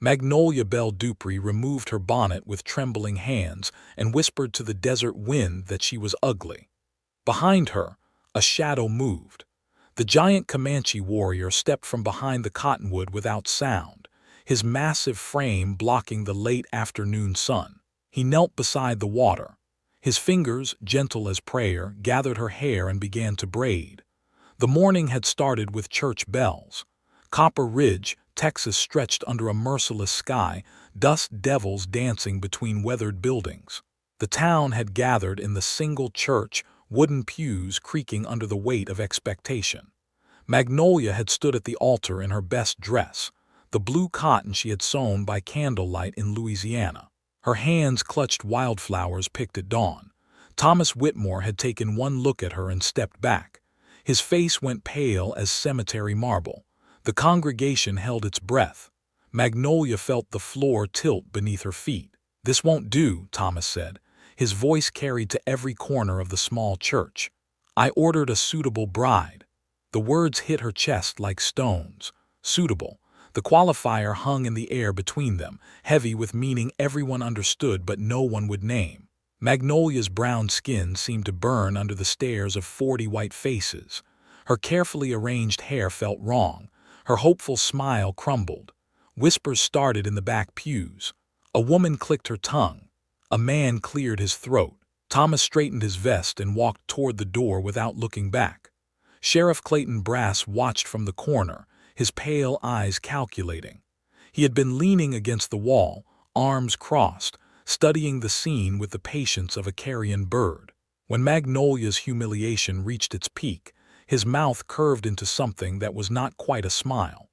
Magnolia Belle Dupree removed her bonnet with trembling hands and whispered to the desert wind that she was ugly. Behind her, a shadow moved. The giant Comanche warrior stepped from behind the cottonwood without sound, his massive frame blocking the late afternoon sun. He knelt beside the water. His fingers, gentle as prayer, gathered her hair and began to braid. The morning had started with church bells. Copper Ridge, Texas stretched under a merciless sky, dust devils dancing between weathered buildings. The town had gathered in the single church, wooden pews creaking under the weight of expectation. Magnolia had stood at the altar in her best dress, the blue cotton she had sewn by candlelight in Louisiana. Her hands clutched wildflowers picked at dawn. Thomas Whitmore had taken one look at her and stepped back. His face went pale as cemetery marble. The congregation held its breath. Magnolia felt the floor tilt beneath her feet. "This won't do," Thomas said. His voice carried to every corner of the small church. "I ordered a suitable bride." The words hit her chest like stones. Suitable. The qualifier hung in the air between them, heavy with meaning everyone understood but no one would name. Magnolia's brown skin seemed to burn under the stares of 40 white faces. Her carefully arranged hair felt wrong. Her hopeful smile crumbled. Whispers started in the back pews. A woman clicked her tongue. A man cleared his throat. Thomas straightened his vest and walked toward the door without looking back. Sheriff Clayton Brass watched from the corner, his pale eyes calculating. He had been leaning against the wall, arms crossed, studying the scene with the patience of a carrion bird. When Magnolia's humiliation reached its peak, his mouth curved into something that was not quite a smile.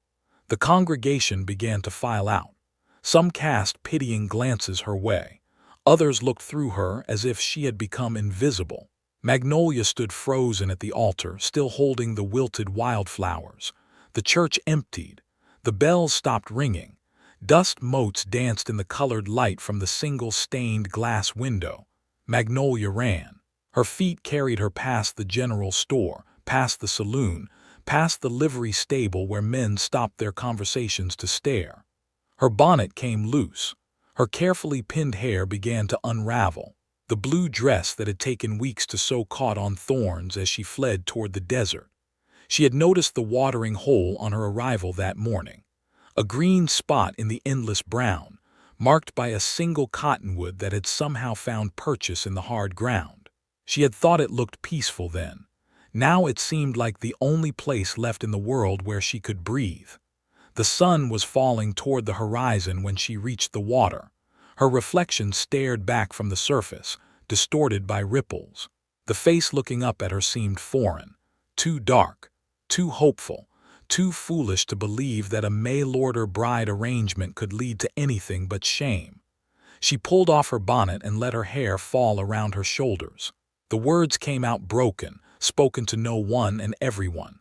The congregation began to file out. Some cast pitying glances her way. Others looked through her as if she had become invisible. Magnolia stood frozen at the altar, still holding the wilted wildflowers. The church emptied. The bells stopped ringing. Dust motes danced in the colored light from the single stained glass window. Magnolia ran. Her feet carried her past the general store, past the saloon, past the livery stable where men stopped their conversations to stare. Her bonnet came loose. Her carefully pinned hair began to unravel. The blue dress that had taken weeks to sew caught on thorns as she fled toward the desert. She had noticed the watering hole on her arrival that morning. A green spot in the endless brown, marked by a single cottonwood that had somehow found purchase in the hard ground. She had thought it looked peaceful then. Now it seemed like the only place left in the world where she could breathe. The sun was falling toward the horizon when she reached the water. Her reflection stared back from the surface, distorted by ripples. The face looking up at her seemed foreign, too dark, too hopeful, too foolish to believe that a mail-order-bride arrangement could lead to anything but shame. She pulled off her bonnet and let her hair fall around her shoulders. The words came out broken, spoken to no one and everyone.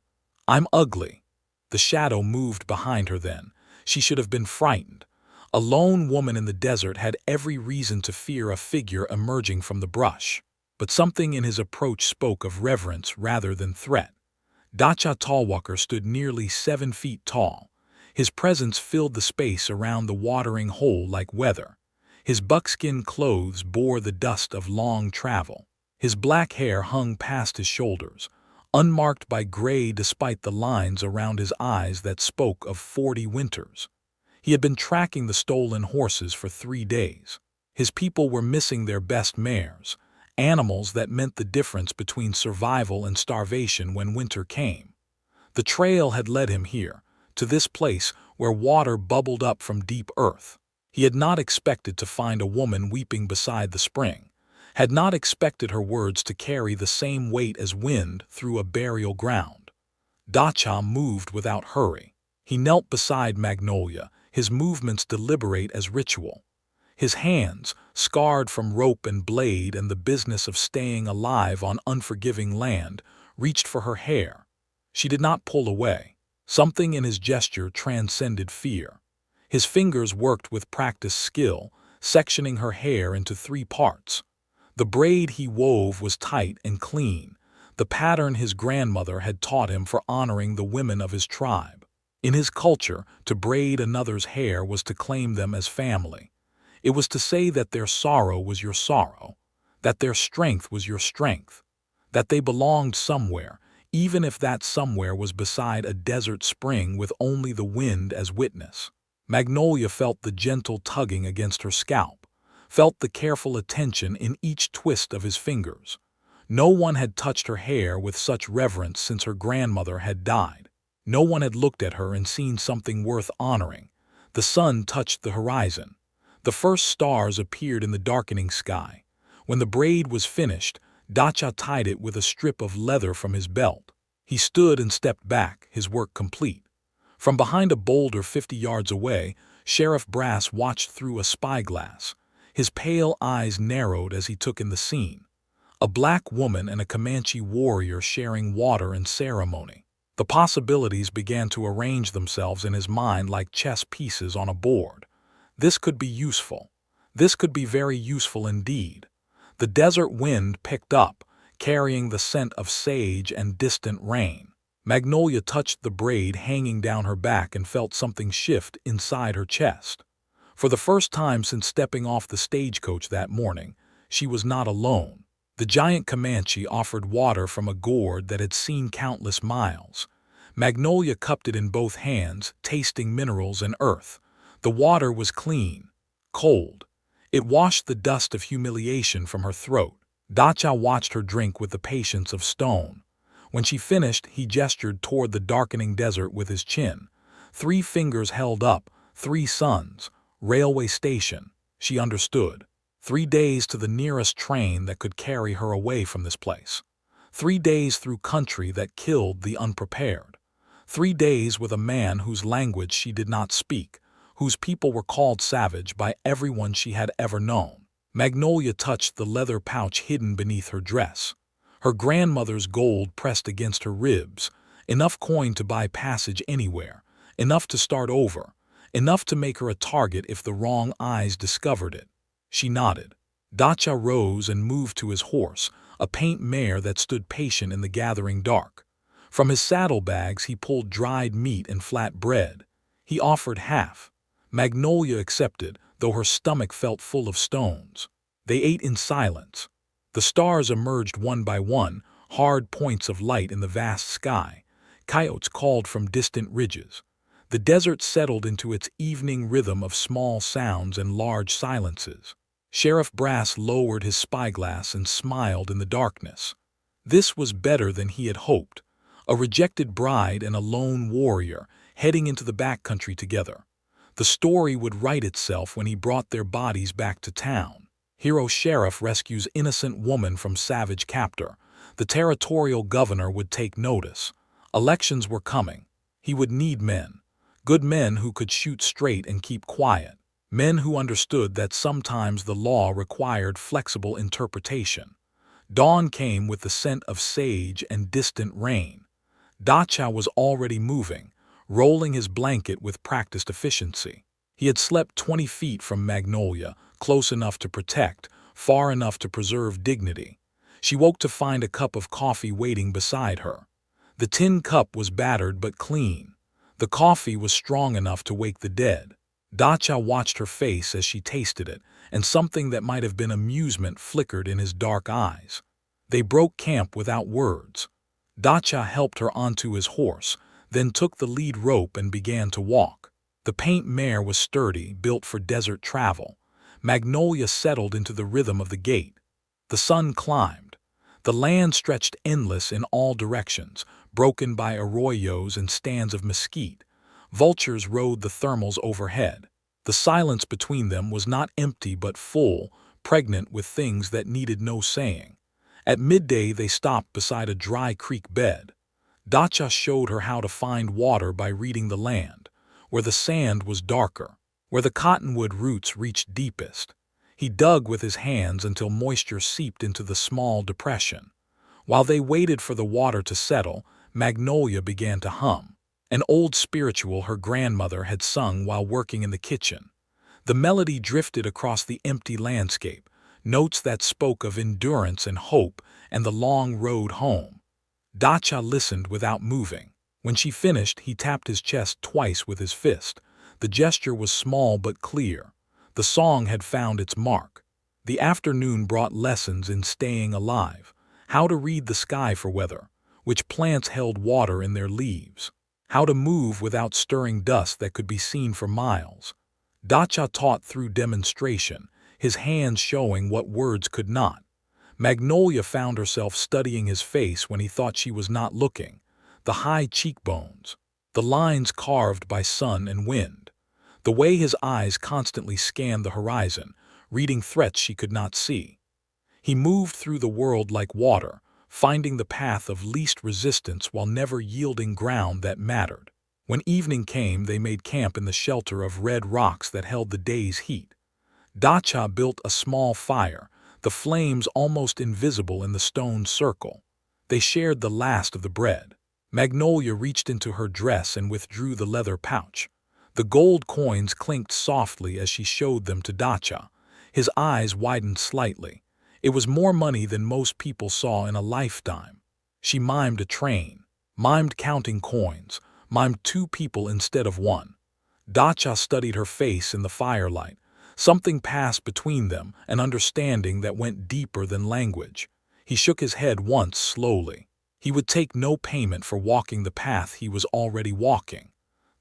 "I'm ugly." The shadow moved behind her then. She should have been frightened. A lone woman in the desert had every reason to fear a figure emerging from the brush. But something in his approach spoke of reverence rather than threat. Dacha Talwalker stood nearly 7 feet tall. His presence filled the space around the watering hole like weather. His buckskin clothes bore the dust of long travel. His black hair hung past his shoulders, unmarked by gray despite the lines around his eyes that spoke of 40 winters. He had been tracking the stolen horses for 3 days. His people were missing their best mares, animals that meant the difference between survival and starvation when winter came. The trail had led him here, to this place where water bubbled up from deep earth. He had not expected to find a woman weeping beside the spring, had not expected her words to carry the same weight as wind through a burial ground. Dacha moved without hurry. He knelt beside Magnolia, his movements deliberate as ritual. His hands, scarred from rope and blade and the business of staying alive on unforgiving land, reached for her hair. She did not pull away. Something in his gesture transcended fear. His fingers worked with practiced skill, sectioning her hair into 3 parts. The braid he wove was tight and clean, the pattern his grandmother had taught him for honoring the women of his tribe. In his culture, to braid another's hair was to claim them as family. It was to say that their sorrow was your sorrow, that their strength was your strength, that they belonged somewhere, even if that somewhere was beside a desert spring with only the wind as witness. Magnolia felt the gentle tugging against her scalp, felt the careful attention in each twist of his fingers. No one had touched her hair with such reverence since her grandmother had died. No one had looked at her and seen something worth honoring. The sun touched the horizon. The first stars appeared in the darkening sky. When the braid was finished, Dacha tied it with a strip of leather from his belt. He stood and stepped back, his work complete. From behind a boulder 50 yards away, Sheriff Brass watched through a spyglass. His pale eyes narrowed as he took in the scene. A black woman and a Comanche warrior sharing water and ceremony. The possibilities began to arrange themselves in his mind like chess pieces on a board. This could be useful. This could be very useful indeed. The desert wind picked up, carrying the scent of sage and distant rain. Magnolia touched the braid hanging down her back and felt something shift inside her chest. For the first time since stepping off the stagecoach that morning, she was not alone. The giant Comanche offered water from a gourd that had seen countless miles. Magnolia cupped it in both hands, tasting minerals and earth. The water was clean, cold. It washed the dust of humiliation from her throat. Dacha watched her drink with the patience of stone. When she finished, he gestured toward the darkening desert with his chin. 3 fingers held up, 3 suns, railway station. She understood. 3 days to the nearest train that could carry her away from this place. 3 days through country that killed the unprepared. 3 days with a man whose language she did not speak, whose people were called savage by everyone she had ever known. Magnolia touched the leather pouch hidden beneath her dress. Her grandmother's gold pressed against her ribs, enough coin to buy passage anywhere, enough to start over, enough to make her a target if the wrong eyes discovered it. She nodded. Dacha rose and moved to his horse, a paint mare that stood patient in the gathering dark. From his saddlebags he pulled dried meat and flat bread. He offered half. Magnolia accepted, though her stomach felt full of stones. They ate in silence. The stars emerged one by one, hard points of light in the vast sky. Coyotes called from distant ridges. The desert settled into its evening rhythm of small sounds and large silences. Sheriff Brass lowered his spyglass and smiled in the darkness. This was better than he had hoped. A rejected bride and a lone warrior heading into the backcountry together. The story would write itself when he brought their bodies back to town. Hero sheriff rescues innocent woman from savage captor. The territorial governor would take notice. Elections were coming. He would need men. Good men who could shoot straight and keep quiet. Men who understood that sometimes the law required flexible interpretation. Dawn came with the scent of sage and distant rain. Dacha was already moving, rolling his blanket with practiced efficiency. He had slept 20 feet from Magnolia, close enough to protect, far enough to preserve dignity. She woke to find a cup of coffee waiting beside her. The tin cup was battered but clean. The coffee was strong enough to wake the dead. Dacha watched her face as she tasted it, and something that might have been amusement flickered in his dark eyes. They broke camp without words. Dacha helped her onto his horse, then took the lead rope and began to walk. The paint mare was sturdy, built for desert travel. Magnolia settled into the rhythm of the gait. The sun climbed. The land stretched endless in all directions, broken by arroyos and stands of mesquite. Vultures rode the thermals overhead. The silence between them was not empty but full, pregnant with things that needed no saying. At midday they stopped beside a dry creek bed. Dacha showed her how to find water by reading the land, where the sand was darker, where the cottonwood roots reached deepest. He dug with his hands until moisture seeped into the small depression. While they waited for the water to settle, Magnolia began to hum. An old spiritual her grandmother had sung while working in the kitchen. The melody drifted across the empty landscape, notes that spoke of endurance and hope and the long road home. Dacha listened without moving. When she finished, he tapped his chest twice with his fist. The gesture was small but clear. The song had found its mark. The afternoon brought lessons in staying alive, how to read the sky for weather, which plants held water in their leaves, how to move without stirring dust that could be seen for miles. Dacha taught through demonstration, his hands showing what words could not. Magnolia found herself studying his face when he thought she was not looking. The high cheekbones, the lines carved by sun and wind, the way his eyes constantly scanned the horizon, reading threats she could not see. He moved through the world like water, finding the path of least resistance while never yielding ground that mattered. When evening came, they made camp in the shelter of red rocks that held the day's heat. Dacha built a small fire, the flames almost invisible in the stone circle. They shared the last of the bread. Magnolia reached into her dress and withdrew the leather pouch. The gold coins clinked softly as she showed them to Dacha. His eyes widened slightly. It was more money than most people saw in a lifetime. She mimed a train, mimed counting coins, mimed 2 people instead of 1. Dacha studied her face in the firelight. Something passed between them, an understanding that went deeper than language. He shook his head once slowly. He would take no payment for walking the path he was already walking.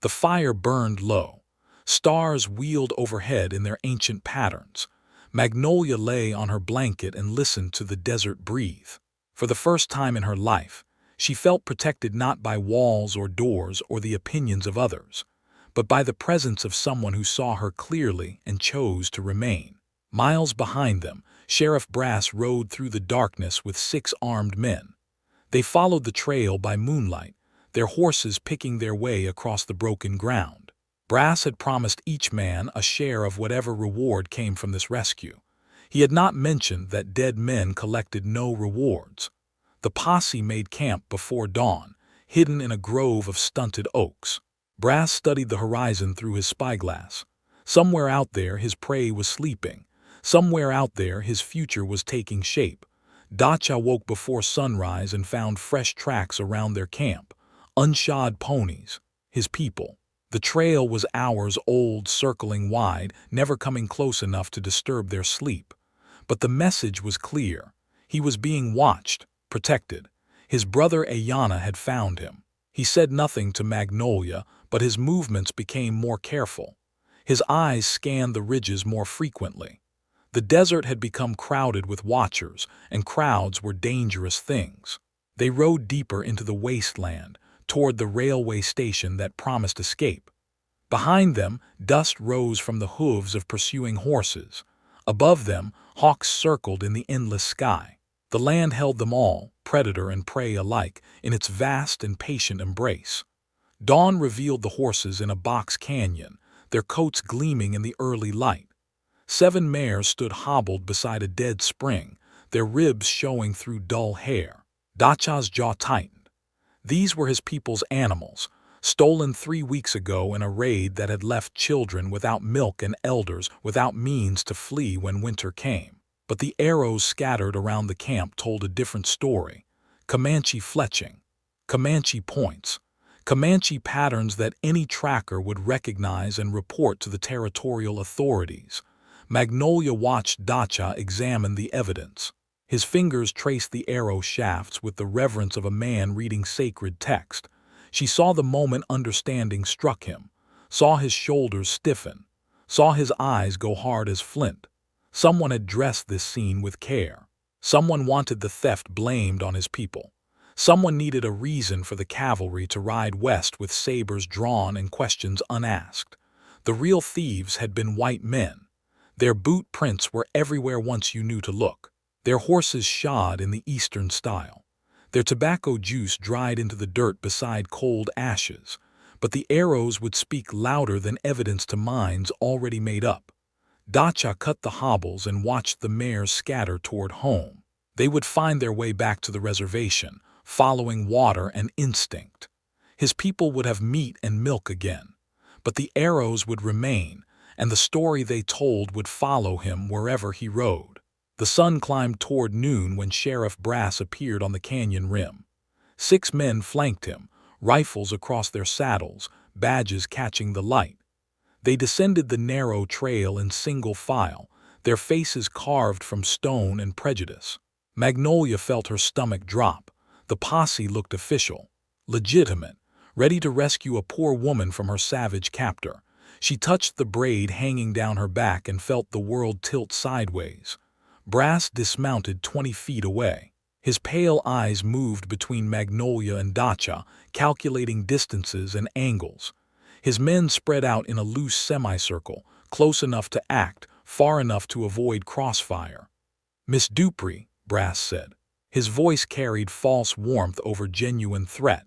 The fire burned low. Stars wheeled overhead in their ancient patterns. Magnolia lay on her blanket and listened to the desert breathe. For the first time in her life, she felt protected not by walls or doors or the opinions of others, but by the presence of someone who saw her clearly and chose to remain. Miles behind them, Sheriff Brass rode through the darkness with 6 armed men. They followed the trail by moonlight, their horses picking their way across the broken ground. Brass had promised each man a share of whatever reward came from this rescue. He had not mentioned that dead men collected no rewards. The posse made camp before dawn, hidden in a grove of stunted oaks. Brass studied the horizon through his spyglass. Somewhere out there his prey was sleeping. Somewhere out there his future was taking shape. Dacha woke before sunrise and found fresh tracks around their camp. Unshod ponies, his people. The trail was hours old, circling wide, never coming close enough to disturb their sleep. But the message was clear. He was being watched, protected. His brother Ayana had found him. He said nothing to Magnolia, but his movements became more careful. His eyes scanned the ridges more frequently. The desert had become crowded with watchers, and crowds were dangerous things. They rode deeper into the wasteland, toward the railway station that promised escape. Behind them, dust rose from the hooves of pursuing horses. Above them, hawks circled in the endless sky. The land held them all, predator and prey alike, in its vast and patient embrace. Dawn revealed the horses in a box canyon, their coats gleaming in the early light. 7 mares stood hobbled beside a dead spring, their ribs showing through dull hair. Dacha's jaw tightened. These were his people's animals, stolen 3 weeks ago in a raid that had left children without milk and elders without means to flee when winter came. But the arrows scattered around the camp told a different story. Comanche fletching, Comanche points, Comanche patterns that any tracker would recognize and report to the territorial authorities. Magnolia watched Dacha examine the evidence. His fingers traced the arrow shafts with the reverence of a man reading sacred text. She saw the moment understanding struck him, saw his shoulders stiffen, saw his eyes go hard as flint. Someone had dressed this scene with care. Someone wanted the theft blamed on his people. Someone needed a reason for the cavalry to ride west with sabers drawn and questions unasked. The real thieves had been white men. Their boot prints were everywhere once you knew to look. Their horses shod in the Eastern style. Their tobacco juice dried into the dirt beside cold ashes. But the arrows would speak louder than evidence to minds already made up. Dacha cut the hobbles and watched the mares scatter toward home. They would find their way back to the reservation, following water and instinct. His people would have meat and milk again. But the arrows would remain, and the story they told would follow him wherever he rode. The sun climbed toward noon when Sheriff Brass appeared on the canyon rim. 6 men flanked him, rifles across their saddles, badges catching the light. They descended the narrow trail in single file, their faces carved from stone and prejudice. Magnolia felt her stomach drop. The posse looked official, legitimate, ready to rescue a poor woman from her savage captor. She touched the braid hanging down her back and felt the world tilt sideways. Brass dismounted 20 feet away. His pale eyes moved between Magnolia and Dacha, calculating distances and angles. His men spread out in a loose semicircle, close enough to act, far enough to avoid crossfire. "Miss Dupree," Brass said. His voice carried false warmth over genuine threat.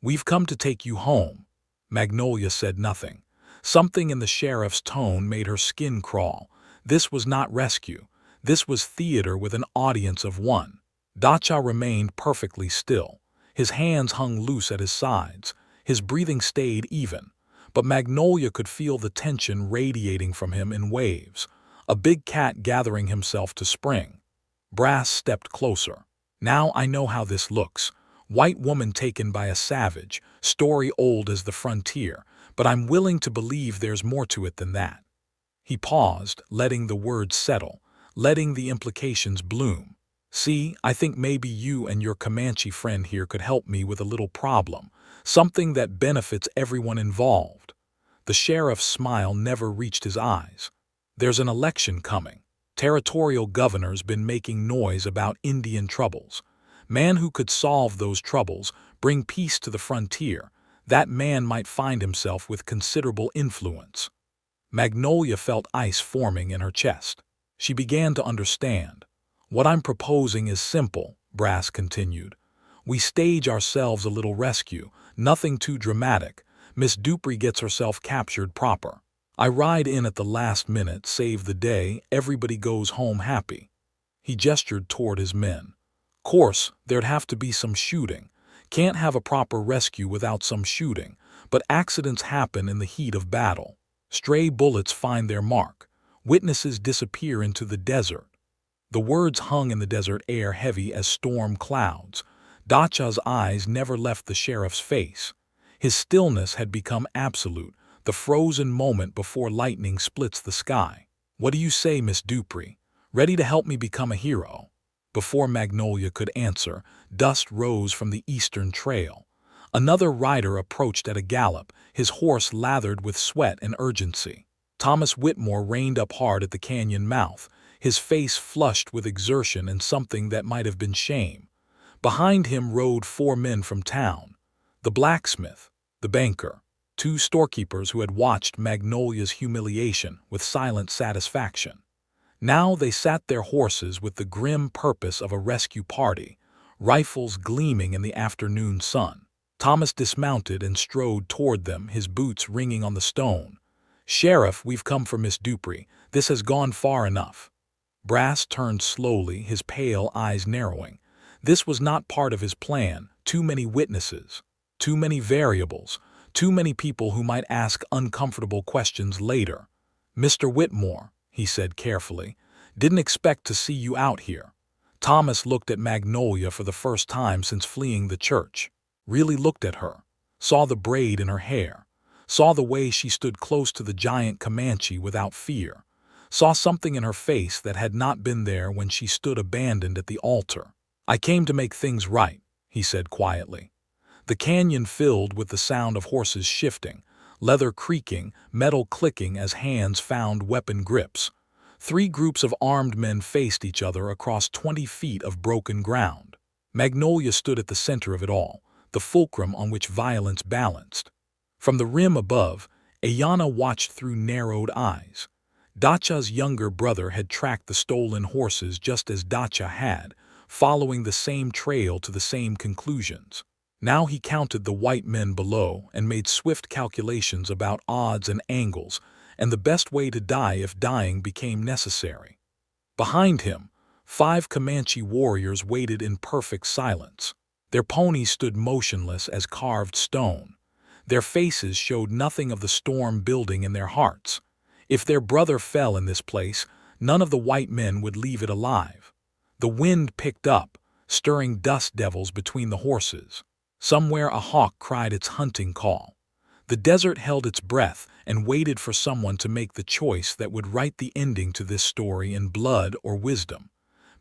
"We've come to take you home." Magnolia said nothing. Something in the sheriff's tone made her skin crawl. This was not rescue. This was theater with an audience of one. Dacha remained perfectly still. His hands hung loose at his sides. His breathing stayed even. But Magnolia could feel the tension radiating from him in waves, a big cat gathering himself to spring. Brass stepped closer. "Now I know how this looks. White woman taken by a savage, story old as the frontier, but I'm willing to believe there's more to it than that." He paused, letting the words settle, letting the implications bloom. "See, I think maybe you and your Comanche friend here could help me with a little problem, something that benefits everyone involved." The sheriff's smile never reached his eyes. "There's an election coming. Territorial governor's been making noise about Indian troubles. Man who could solve those troubles, bring peace to the frontier, that man might find himself with considerable influence." Magnolia felt ice forming in her chest. She began to understand. "What I'm proposing is simple," Brass continued. "We stage ourselves a little rescue, nothing too dramatic. Miss Dupree gets herself captured proper. I ride in at the last minute, save the day, everybody goes home happy." He gestured toward his men. "Course, there'd have to be some shooting. Can't have a proper rescue without some shooting, but accidents happen in the heat of battle. Stray bullets find their mark. Witnesses disappear into the desert." The words hung in the desert air heavy as storm clouds. Dacha's eyes never left the sheriff's face. His stillness had become absolute, the frozen moment before lightning splits the sky. "What do you say, Miss Dupree? Ready to help me become a hero?" Before Magnolia could answer, dust rose from the eastern trail. Another rider approached at a gallop, his horse lathered with sweat and urgency. Thomas Whitmore reined up hard at the canyon mouth, his face flushed with exertion and something that might have been shame. Behind him rode 4 men from town: the blacksmith, the banker, 2 storekeepers who had watched Magnolia's humiliation with silent satisfaction. Now they sat their horses with the grim purpose of a rescue party, rifles gleaming in the afternoon sun. Thomas dismounted and strode toward them, his boots ringing on the stone. "Sheriff, we've come for Miss Dupree. This has gone far enough." Brass turned slowly, his pale eyes narrowing. This was not part of his plan. Too many witnesses, too many variables, too many people who might ask uncomfortable questions later. "Mr. Whitmore," he said carefully, "didn't expect to see you out here." Thomas looked at Magnolia for the first time since fleeing the church. Really looked at her, saw the braid in her hair, saw the way she stood close to the giant Comanche without fear, saw something in her face that had not been there when she stood abandoned at the altar. "I came to make things right," he said quietly. The canyon filled with the sound of horses shifting, leather creaking, metal clicking as hands found weapon grips. 3 groups of armed men faced each other across 20 feet of broken ground. Magnolia stood at the center of it all, the fulcrum on which violence balanced. From the rim above, Ayana watched through narrowed eyes. Dacha's younger brother had tracked the stolen horses just as Dacha had, following the same trail to the same conclusions. Now he counted the white men below and made swift calculations about odds and angles, and the best way to die if dying became necessary. Behind him, 5 Comanche warriors waited in perfect silence. Their ponies stood motionless as carved stone. Their faces showed nothing of the storm building in their hearts. If their brother fell in this place, none of the white men would leave it alive. The wind picked up, stirring dust devils between the horses. Somewhere a hawk cried its hunting call. The desert held its breath and waited for someone to make the choice that would write the ending to this story in blood or wisdom.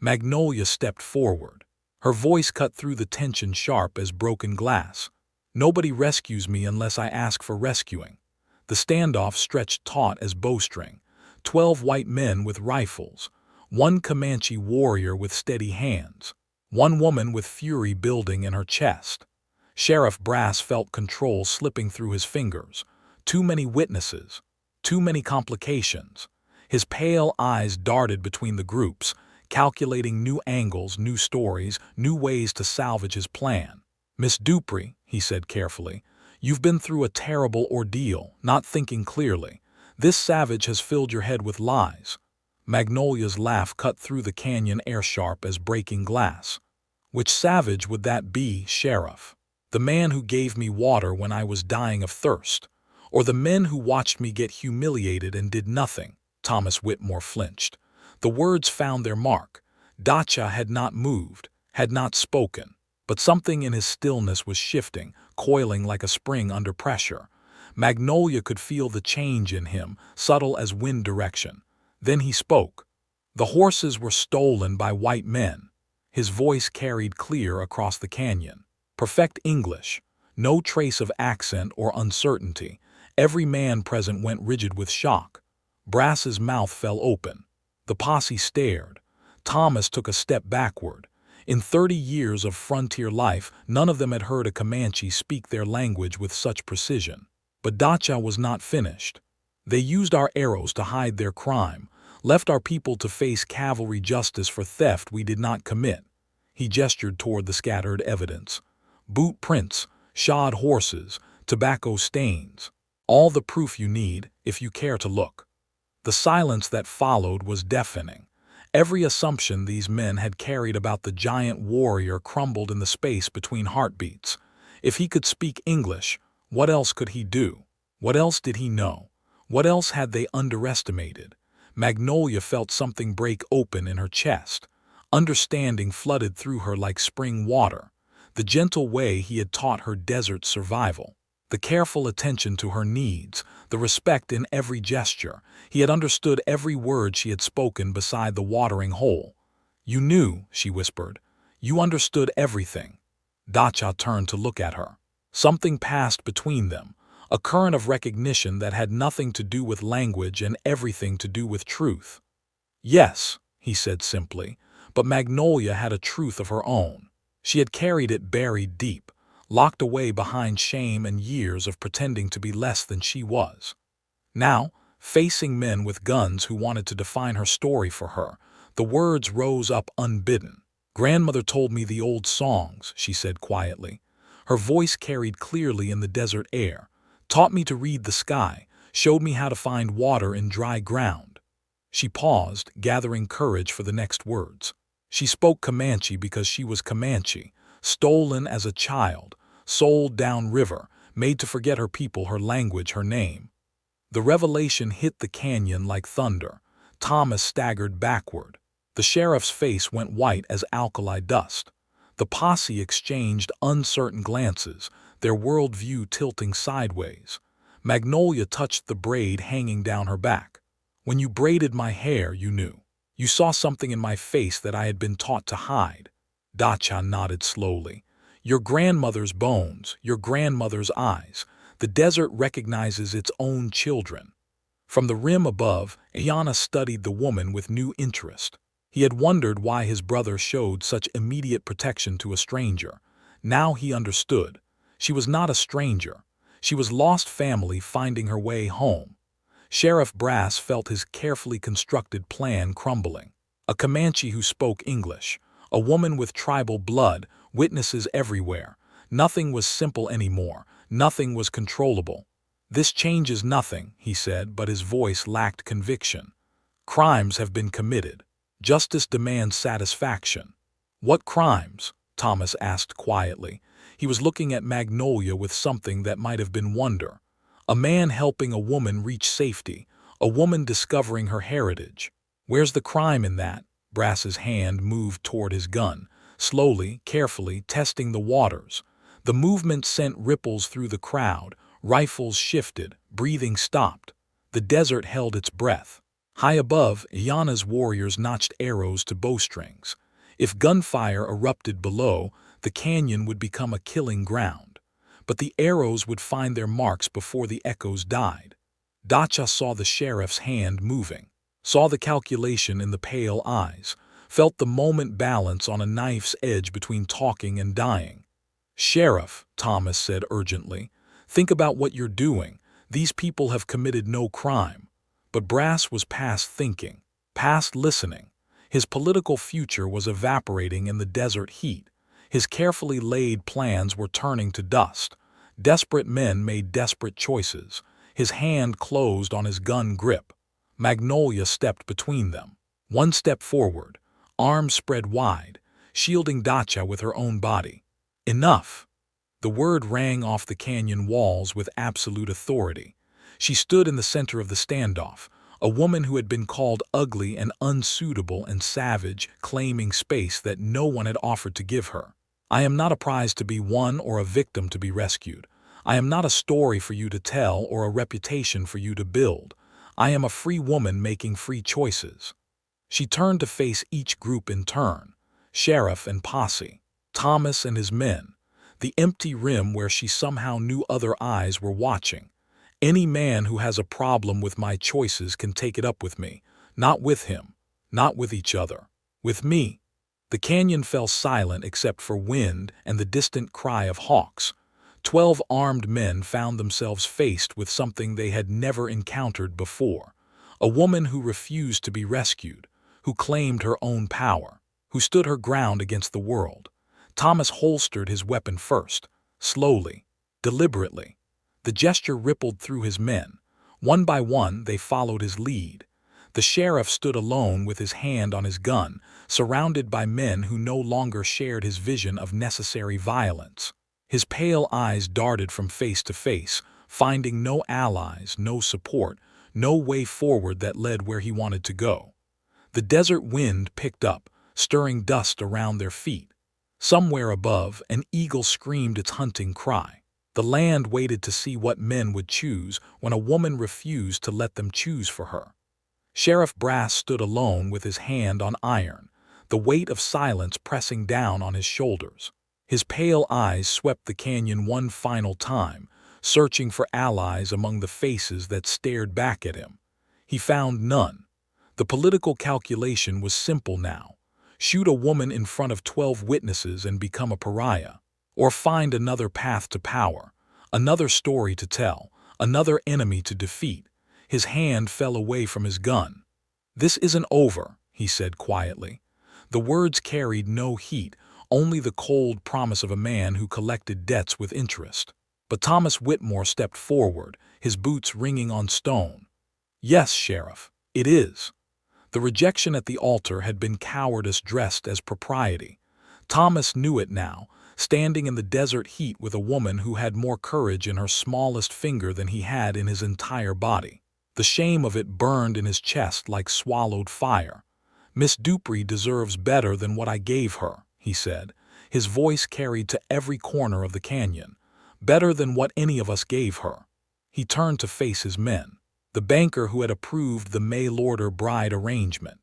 Magnolia stepped forward. Her voice cut through the tension sharp as broken glass. Nobody rescues me unless I ask for rescuing. The standoff stretched taut as bowstring. 12 white men with rifles. One Comanche warrior with steady hands. One woman with fury building in her chest. Sheriff Brass felt control slipping through his fingers. Too many witnesses. Too many complications. His pale eyes darted between the groups, calculating new angles, new stories, new ways to salvage his plan. "Miss Dupree," he said carefully, "you've been through a terrible ordeal, not thinking clearly. This savage has filled your head with lies." Magnolia's laugh cut through the canyon air sharp as breaking glass. "Which savage would that be, Sheriff? The man who gave me water when I was dying of thirst? Or the men who watched me get humiliated and did nothing?" Thomas Whitmore flinched. The words found their mark. Dacha had not moved, had not spoken, but something in his stillness was shifting, coiling like a spring under pressure. Magnolia could feel the change in him, subtle as wind direction. Then he spoke. "The horses were stolen by white men." His voice carried clear across the canyon. Perfect English, no trace of accent or uncertainty. Every man present went rigid with shock. Brass's mouth fell open. The posse stared. Thomas took a step backward. In 30 years of frontier life, none of them had heard a Comanche speak their language with such precision. But Dacha was not finished. "They used our arrows to hide their crime, left our people to face cavalry justice for theft we did not commit." He gestured toward the scattered evidence. "Boot prints, shod horses, tobacco stains. All the proof you need, if you care to look." The silence that followed was deafening. Every assumption these men had carried about the giant warrior crumbled in the space between heartbeats. If he could speak English, what else could he do? What else did he know? What else had they underestimated? Magnolia felt something break open in her chest. Understanding flooded through her like spring water. The gentle way he had taught her desert survival. The careful attention to her needs, the respect in every gesture. He had understood every word she had spoken beside the watering hole. "You knew," she whispered. "You understood everything." Dacha turned to look at her. Something passed between them, a current of recognition that had nothing to do with language and everything to do with truth. "Yes," he said simply, but Magnolia had a truth of her own. She had carried it buried deep, locked away behind shame and years of pretending to be less than she was. Now, facing men with guns who wanted to define her story for her, the words rose up unbidden. "Grandmother told me the old songs," she said quietly. Her voice carried clearly in the desert air. "Taught me to read the sky, showed me how to find water in dry ground." She paused, gathering courage for the next words. She spoke Comanche because she was Comanche, stolen as a child, sold downriver, made to forget her people, her language, her name. The revelation hit the canyon like thunder. Thomas staggered backward. The sheriff's face went white as alkali dust. The posse exchanged uncertain glances, their worldview tilting sideways. Magnolia touched the braid hanging down her back. "When you braided my hair, you knew. You saw something in my face that I had been taught to hide." Dacha nodded slowly. "Your grandmother's bones, your grandmother's eyes. The desert recognizes its own children." From the rim above, Ayana studied the woman with new interest. He had wondered why his brother showed such immediate protection to a stranger. Now he understood. She was not a stranger. She was lost family finding her way home. Sheriff Brass felt his carefully constructed plan crumbling. A Comanche who spoke English, a woman with tribal blood, witnesses everywhere. Nothing was simple anymore. Nothing was controllable. "This changes nothing," he said, but his voice lacked conviction. "Crimes have been committed. Justice demands satisfaction." "What crimes?" Thomas asked quietly. He was looking at Magnolia with something that might have been wonder. A man helping a woman reach safety, a woman discovering her heritage. "Where's the crime in that?" Brass's hand moved toward his gun, slowly, carefully, testing the waters. The movement sent ripples through the crowd, rifles shifted, breathing stopped. The desert held its breath. High above, Iana's warriors notched arrows to bowstrings. If gunfire erupted below, the canyon would become a killing ground. But the arrows would find their marks before the echoes died. Dacha saw the sheriff's hand moving, saw the calculation in the pale eyes, felt the moment balance on a knife's edge between talking and dying. "Sheriff," Thomas said urgently, "think about what you're doing. These people have committed no crime." But Brass was past thinking, past listening. His political future was evaporating in the desert heat. His carefully laid plans were turning to dust. Desperate men made desperate choices. His hand closed on his gun grip. Magnolia stepped between them. One step forward, arms spread wide, shielding Dacha with her own body. "Enough!" The word rang off the canyon walls with absolute authority. She stood in the center of the standoff, a woman who had been called ugly and unsuitable and savage, claiming space that no one had offered to give her. "I am not a prize to be won or a victim to be rescued. I am not a story for you to tell or a reputation for you to build. I am a free woman making free choices." She turned to face each group in turn, sheriff and posse, Thomas and his men, the empty rim where she somehow knew other eyes were watching. "Any man who has a problem with my choices can take it up with me, not with him, not with each other, with me." The canyon fell silent except for wind and the distant cry of hawks. 12 armed men found themselves faced with something they had never encountered before. A woman who refused to be rescued, who claimed her own power, who stood her ground against the world. Thomas holstered his weapon first, slowly, deliberately. The gesture rippled through his men. One by one, they followed his lead. The sheriff stood alone with his hand on his gun, surrounded by men who no longer shared his vision of necessary violence. His pale eyes darted from face to face, finding no allies, no support, no way forward that led where he wanted to go. The desert wind picked up, stirring dust around their feet. Somewhere above, an eagle screamed its hunting cry. The land waited to see what men would choose when a woman refused to let them choose for her. Sheriff Brass stood alone with his hand on iron, the weight of silence pressing down on his shoulders. His pale eyes swept the canyon one final time, searching for allies among the faces that stared back at him. He found none. The political calculation was simple now. Shoot a woman in front of 12 witnesses and become a pariah. Or find another path to power, another story to tell, another enemy to defeat. His hand fell away from his gun. "This isn't over," he said quietly. The words carried no heat, only the cold promise of a man who collected debts with interest. But Thomas Whitmore stepped forward, his boots ringing on stone. "Yes, Sheriff, it is." The rejection at the altar had been cowardice dressed as propriety. Thomas knew it now, standing in the desert heat with a woman who had more courage in her smallest finger than he had in his entire body. The shame of it burned in his chest like swallowed fire. "Miss Dupree deserves better than what I gave her," he said, his voice carried to every corner of the canyon. "Better than what any of us gave her." He turned to face his men. The banker who had approved the mail-order-bride arrangement.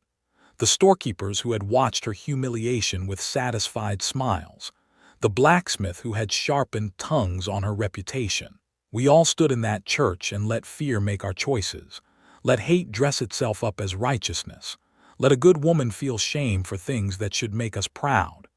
The storekeepers who had watched her humiliation with satisfied smiles. The blacksmith who had sharpened tongues on her reputation. We all stood in that church and let fear make our choices. Let hate dress itself up as righteousness. Let a good woman feel shame for things that should make us proud.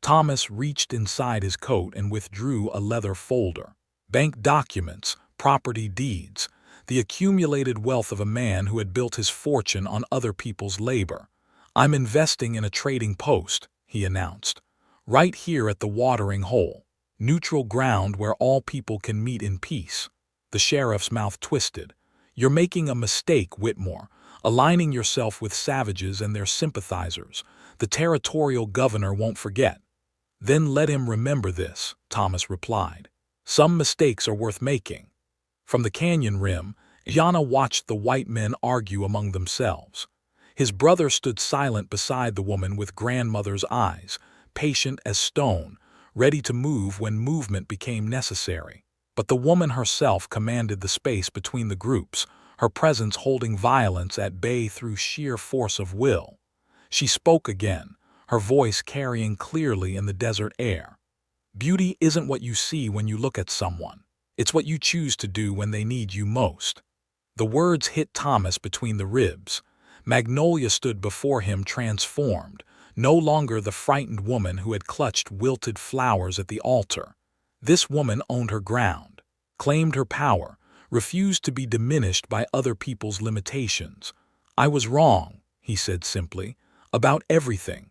Thomas reached inside his coat and withdrew a leather folder. Bank documents, property deeds, the accumulated wealth of a man who had built his fortune on other people's labor. "I'm investing in a trading post," he announced. "Right here at the watering hole. Neutral ground where all people can meet in peace." The sheriff's mouth twisted. "You're making a mistake, Whitmore, aligning yourself with savages and their sympathizers. The territorial governor won't forget." "Then let him remember this," Thomas replied. "Some mistakes are worth making." From the canyon rim, Iana watched the white men argue among themselves. His brother stood silent beside the woman with grandmother's eyes, patient as stone, ready to move when movement became necessary. But the woman herself commanded the space between the groups, her presence holding violence at bay through sheer force of will. She spoke again, her voice carrying clearly in the desert air. Beauty isn't what you see when you look at someone. It's what you choose to do when they need you most. The words hit Thomas between the ribs. Magnolia stood before him transformed, no longer the frightened woman who had clutched wilted flowers at the altar. This woman owned her ground, claimed her power, refused to be diminished by other people's limitations. "I was wrong," he said simply, "about everything."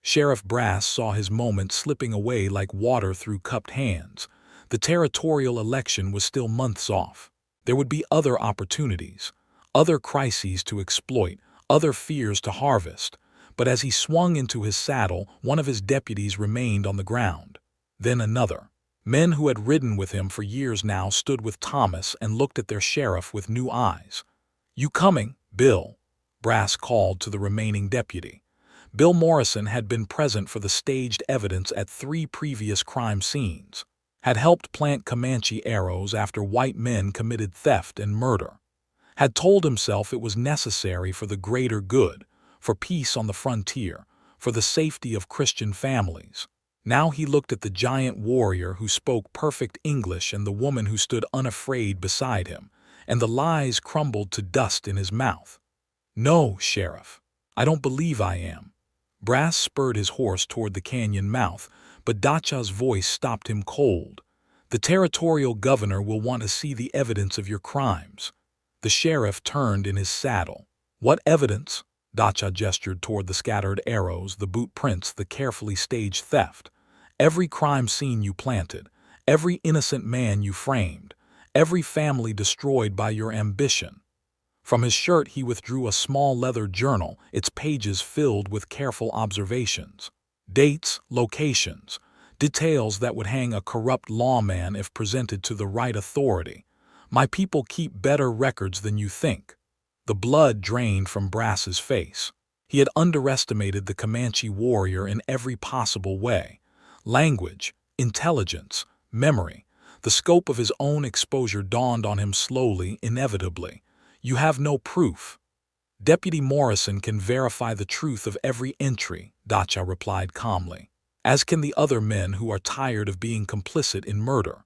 Sheriff Brass saw his moment slipping away like water through cupped hands. The territorial election was still months off. There would be other opportunities, other crises to exploit, other fears to harvest. But as he swung into his saddle, one of his deputies remained on the ground. Then another. Men who had ridden with him for years now stood with Thomas and looked at their sheriff with new eyes. "You coming, Bill?" Brass called to the remaining deputy. Bill Morrison had been present for the staged evidence at 3 previous crime scenes, had helped plant Comanche arrows after white men committed theft and murder, had told himself it was necessary for the greater good, for peace on the frontier, for the safety of Christian families. Now he looked at the giant warrior who spoke perfect English and the woman who stood unafraid beside him, and the lies crumbled to dust in his mouth. "No, Sheriff, I don't believe I am." Brass spurred his horse toward the canyon mouth, but Dacha's voice stopped him cold. "The territorial governor will want to see the evidence of your crimes." The sheriff turned in his saddle. "What evidence?" Dacha gestured toward the scattered arrows, the boot prints, the carefully staged theft. "Every crime scene you planted, every innocent man you framed, every family destroyed by your ambition." From his shirt he withdrew a small leather journal, its pages filled with careful observations. Dates, locations, details that would hang a corrupt lawman if presented to the right authority. "My people keep better records than you think." The blood drained from Brass's face. He had underestimated the Comanche warrior in every possible way. Language, intelligence, memory. The scope of his own exposure dawned on him slowly, inevitably. "You have no proof." "Deputy Morrison can verify the truth of every entry," Dacha replied calmly, "as can the other men who are tired of being complicit in murder."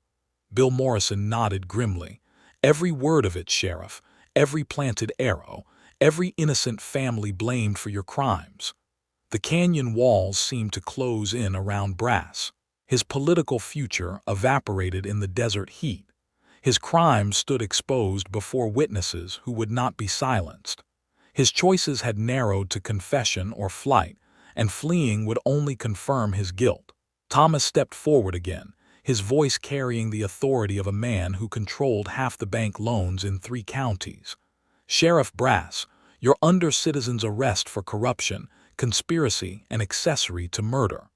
Bill Morrison nodded grimly. "Every word of it, Sheriff, every planted arrow, every innocent family blamed for your crimes." The canyon walls seemed to close in around Brass. His political future evaporated in the desert heat. His crimes stood exposed before witnesses who would not be silenced. His choices had narrowed to confession or flight, and fleeing would only confirm his guilt. Thomas stepped forward again, his voice carrying the authority of a man who controlled half the bank loans in 3 counties. "Sheriff Brass, you're under citizen's arrest for corruption, conspiracy, and accessory to murder."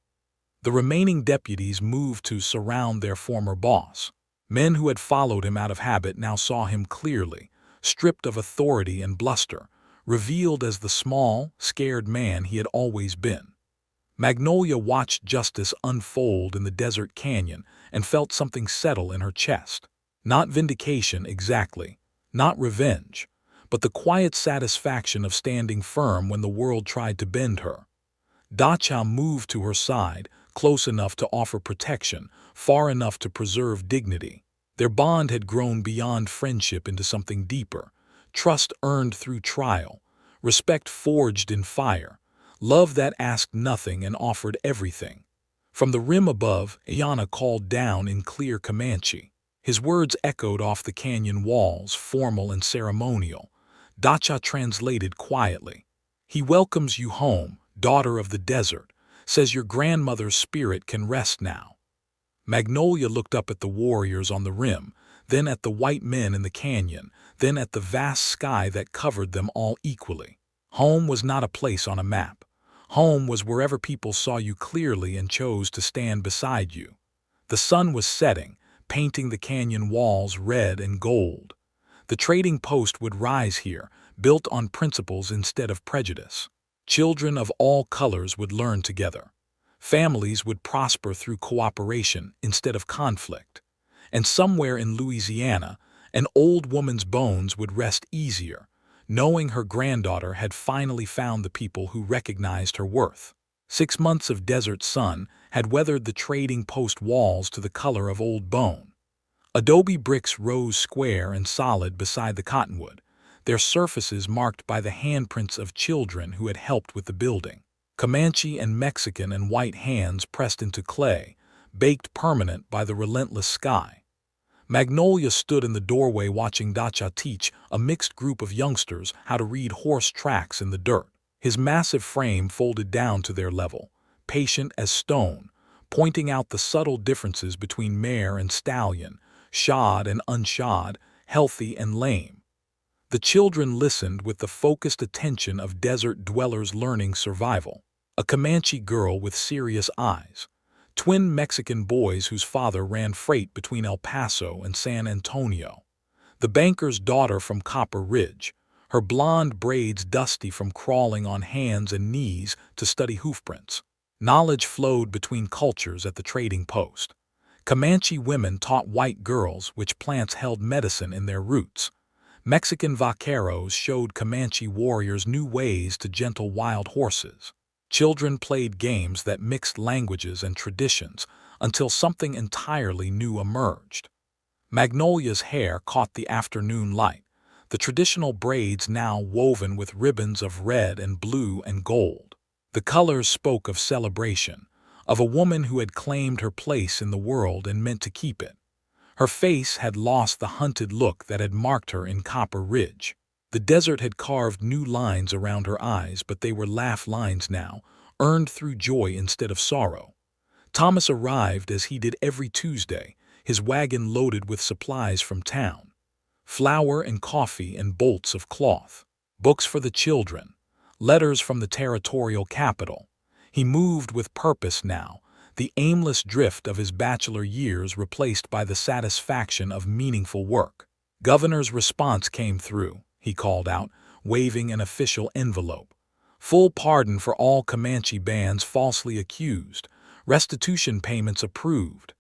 The remaining deputies moved to surround their former boss. Men who had followed him out of habit now saw him clearly, stripped of authority and bluster, revealed as the small, scared man he had always been. Magnolia watched justice unfold in the desert canyon and felt something settle in her chest. Not vindication exactly, not revenge, but the quiet satisfaction of standing firm when the world tried to bend her. Dacha moved to her side, close enough to offer protection, far enough to preserve dignity. Their bond had grown beyond friendship into something deeper, trust earned through trial, respect forged in fire, love that asked nothing and offered everything. From the rim above, Ayana called down in clear Comanche. His words echoed off the canyon walls, formal and ceremonial. Dacha translated quietly. "He welcomes you home, daughter of the desert, says your grandmother's spirit can rest now." Magnolia looked up at the warriors on the rim, then at the white men in the canyon, then at the vast sky that covered them all equally. Home was not a place on a map. Home was wherever people saw you clearly and chose to stand beside you. The sun was setting, painting the canyon walls red and gold. The trading post would rise here, built on principles instead of prejudice. Children of all colors would learn together. Families would prosper through cooperation instead of conflict. And somewhere in Louisiana, an old woman's bones would rest easier, knowing her granddaughter had finally found the people who recognized her worth. 6 months of desert sun had weathered the trading post walls to the color of old bone. Adobe bricks rose square and solid beside the cottonwood, their surfaces marked by the handprints of children who had helped with the building. Comanche and Mexican and white hands pressed into clay, baked permanent by the relentless sky. Magnolia stood in the doorway watching Dacha teach a mixed group of youngsters how to read horse tracks in the dirt. His massive frame folded down to their level, patient as stone, pointing out the subtle differences between mare and stallion, shod and unshod, healthy and lame. The children listened with the focused attention of desert dwellers learning survival. A Comanche girl with serious eyes, twin Mexican boys whose father ran freight between El Paso and San Antonio, the banker's daughter from Copper Ridge, her blonde braids dusty from crawling on hands and knees to study hoofprints. Knowledge flowed between cultures at the trading post. Comanche women taught white girls which plants held medicine in their roots. Mexican vaqueros showed Comanche warriors new ways to gentle wild horses. Children played games that mixed languages and traditions until something entirely new emerged. Magnolia's hair caught the afternoon light, the traditional braids now woven with ribbons of red and blue and gold. The colors spoke of celebration, of a woman who had claimed her place in the world and meant to keep it. Her face had lost the hunted look that had marked her in Copper Ridge. The desert had carved new lines around her eyes, but they were laugh lines now, earned through joy instead of sorrow. Thomas arrived as he did every Tuesday, his wagon loaded with supplies from town. Flour and coffee and bolts of cloth. Books for the children. Letters from the territorial capital. He moved with purpose now, the aimless drift of his bachelor years replaced by the satisfaction of meaningful work. Governor's response came through, he called out, waving an official envelope. Full pardon for all Comanche bands falsely accused. Restitution payments approved.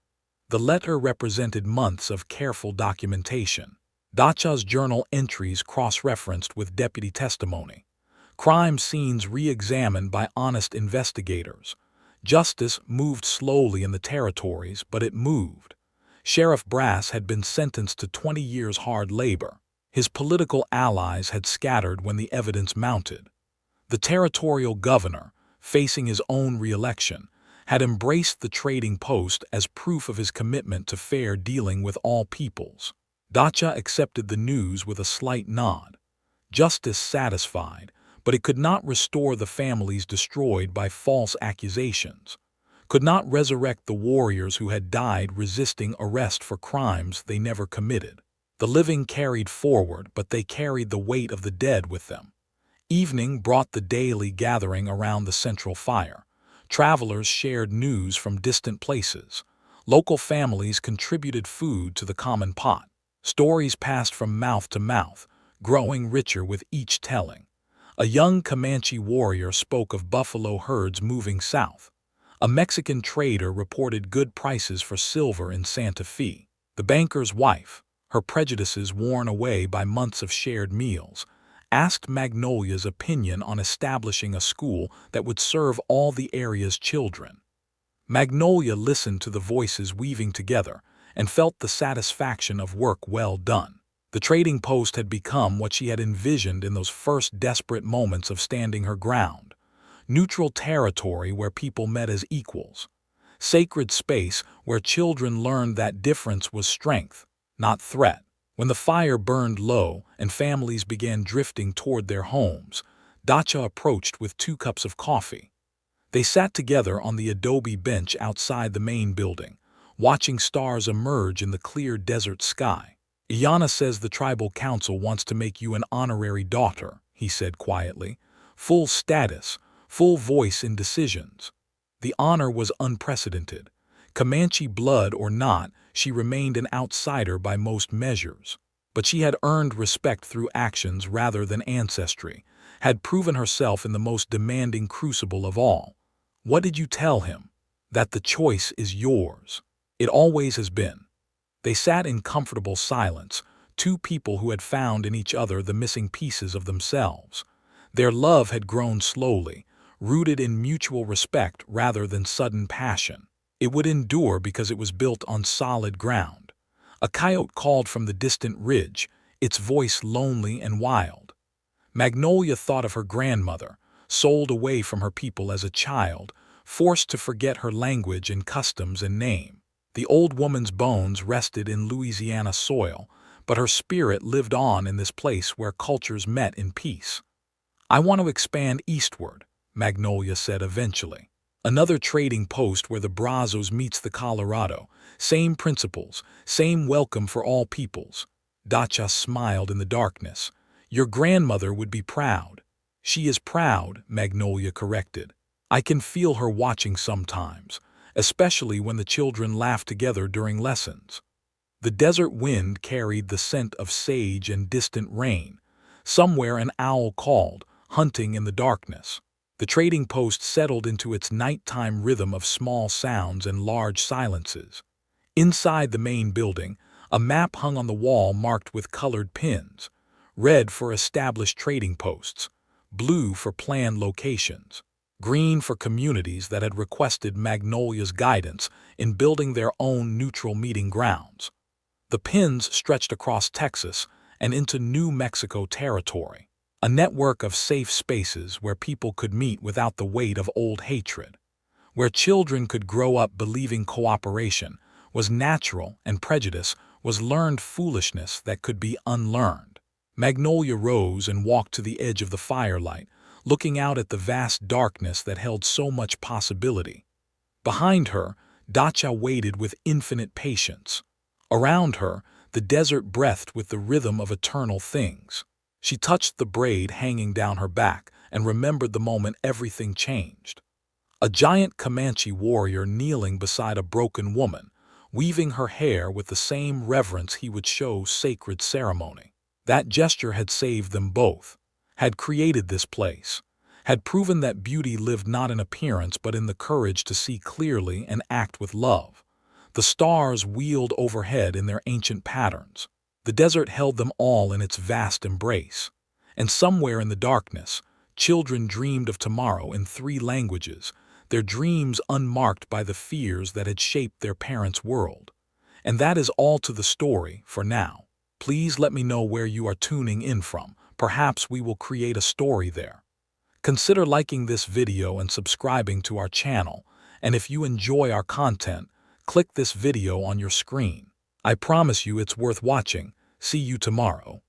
The letter represented months of careful documentation. Dacha's journal entries cross-referenced with deputy testimony. Crime scenes re-examined by honest investigators. Justice moved slowly in the territories, but it moved. Sheriff Brass had been sentenced to 20 years hard labor. His political allies had scattered when the evidence mounted. The territorial governor, facing his own re-election, had embraced the trading post as proof of his commitment to fair dealing with all peoples. Dacha accepted the news with a slight nod. Justice satisfied, but it could not restore the families destroyed by false accusations, could not resurrect the warriors who had died resisting arrest for crimes they never committed. The living carried forward, but they carried the weight of the dead with them. Evening brought the daily gathering around the central fire. Travelers shared news from distant places. Local families contributed food to the common pot. Stories passed from mouth to mouth, growing richer with each telling. A young Comanche warrior spoke of buffalo herds moving south. A Mexican trader reported good prices for silver in Santa Fe. The banker's wife, her prejudices worn away by months of shared meals, asked Magnolia's opinion on establishing a school that would serve all the area's children. Magnolia listened to the voices weaving together and felt the satisfaction of work well done. The trading post had become what she had envisioned in those first desperate moments of standing her ground. Neutral territory where people met as equals. Sacred space where children learned that difference was strength, not threat. When the fire burned low and families began drifting toward their homes, Dacha approached with 2 cups of coffee. They sat together on the adobe bench outside the main building, watching stars emerge in the clear desert sky. Iana says the tribal council wants to make you an honorary daughter, he said quietly. Full status, full voice in decisions. The honor was unprecedented. Comanche blood or not, she remained an outsider by most measures. But she had earned respect through actions rather than ancestry, had proven herself in the most demanding crucible of all. What did you tell him? that the choice is yours. It always has been. They sat in comfortable silence, two people who had found in each other the missing pieces of themselves. Their love had grown slowly, rooted in mutual respect rather than sudden passion. It would endure because it was built on solid ground. A coyote called from the distant ridge, its voice lonely and wild. Magnolia thought of her grandmother, sold away from her people as a child, forced to forget her language and customs and name. The old woman's bones rested in Louisiana soil, but her spirit lived on in this place where cultures met in peace. "I want to expand eastward," Magnolia said eventually. "Another trading post where the Brazos meets the Colorado. Same principles, same welcome for all peoples." Dacha smiled in the darkness. "Your grandmother would be proud." "She is proud," Magnolia corrected. "I can feel her watching sometimes, especially when the children laugh together during lessons." The desert wind carried the scent of sage and distant rain. Somewhere an owl called, hunting in the darkness. The trading post settled into its nighttime rhythm of small sounds and large silences. Inside the main building, a map hung on the wall marked with colored pins: red for established trading posts, blue for planned locations, green for communities that had requested Magnolia's guidance in building their own neutral meeting grounds. The pins stretched across Texas and into New Mexico territory, a network of safe spaces where people could meet without the weight of old hatred, where children could grow up believing cooperation was natural and prejudice was learned foolishness that could be unlearned. Magnolia rose and walked to the edge of the firelight, looking out at the vast darkness that held so much possibility. Behind her, Dacha waited with infinite patience. Around her, the desert breathed with the rhythm of eternal things. She touched the braid hanging down her back and remembered the moment everything changed. A giant Comanche warrior kneeling beside a broken woman, weaving her hair with the same reverence he would show sacred ceremony. That gesture had saved them both, had created this place, had proven that beauty lived not in appearance but in the courage to see clearly and act with love. The stars wheeled overhead in their ancient patterns. The desert held them all in its vast embrace. And somewhere in the darkness, children dreamed of tomorrow in 3 languages, their dreams unmarked by the fears that had shaped their parents' world. And that is all to the story for now. Please let me know where you are tuning in from. Perhaps we will create a story there. Consider liking this video and subscribing to our channel. And if you enjoy our content, click this video on your screen. I promise you it's worth watching. See you tomorrow.